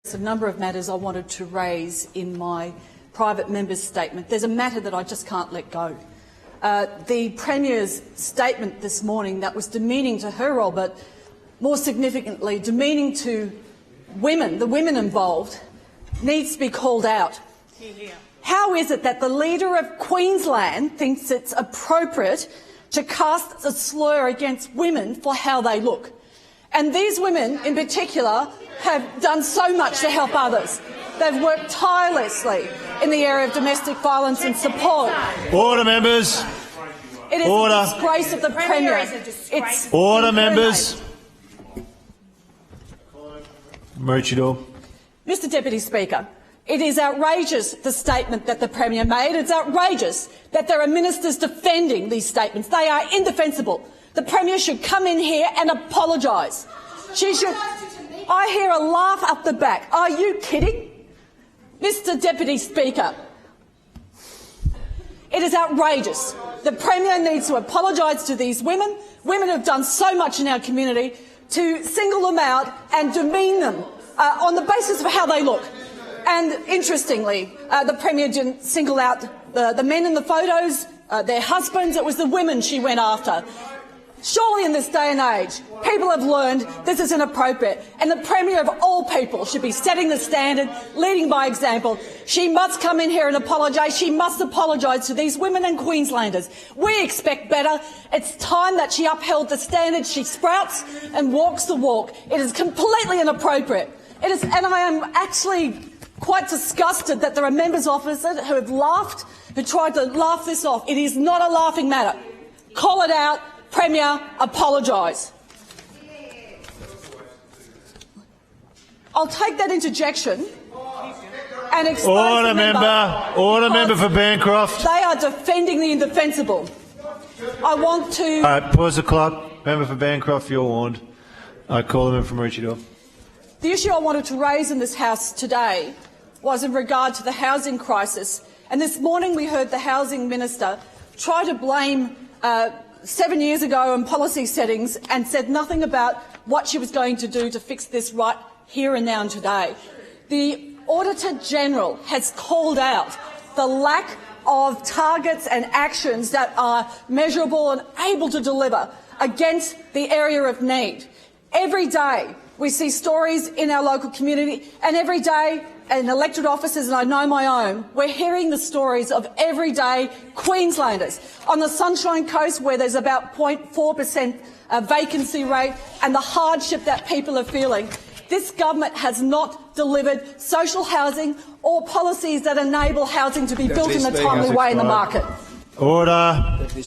There's a number of matters I wanted to raise in my private member's statement. There's a matter that I just can't let go. The Premier's statement this morning that was demeaning to her role, but more significantly demeaning to women, the women involved, needs to be called out. How is it that the leader of Queensland thinks it's appropriate to cast a slur against women for how they look? And these women in particular have done so much to help others. They've worked tirelessly in the area of domestic violence and support. Order, members. It is a disgrace of the Premier. It's order, members. Maroochydore. Mr Deputy Speaker, it is outrageous, the statement that the Premier made. It's outrageous that there are ministers defending these statements. They are indefensible. The Premier should come in here and apologise. She should. I hear a laugh up the back. Are you kidding? Mr Deputy Speaker, it is outrageous. The Premier needs to apologise to these women. Women have done so much in our community. To single them out and demean them on the basis of how they look. And interestingly, the Premier didn't single out the men in the photos, their husbands. It was the women she went after. Surely in this day and age, people have learned this is inappropriate, and the Premier of all people should be setting the standard, leading by example. She must come in here and apologise. She must apologise to these women and Queenslanders. We expect better. It's time that she upheld the standard. She sprouts and walks the walk. It is completely inappropriate. It is, and I am actually quite disgusted that there are members opposite who have laughed, who tried to laugh this off. It is not a laughing matter. Call it out. Premier, apologise. I'll take that interjection and expose order, member for Bancroft. They are defending the indefensible. I want to. Pause the clock. Member for Bancroft, you're warned. I call the member from Maroochydore. The issue I wanted to raise in this House today was in regard to the housing crisis. And this morning we heard the Housing Minister try to blame 7 years ago on policy settings and said nothing about what she was going to do to fix this right here and now and today. The Auditor-General has called out the lack of targets and actions that are measurable and able to deliver against the area of need. Every day we see stories in our local community, and every day in elected offices, and I know my own, we're hearing the stories of everyday Queenslanders on the Sunshine Coast, where there's about 0.4% vacancy rate, and the hardship that people are feeling. This government has not delivered social housing or policies that enable housing to be built in a timely way in the market. Order.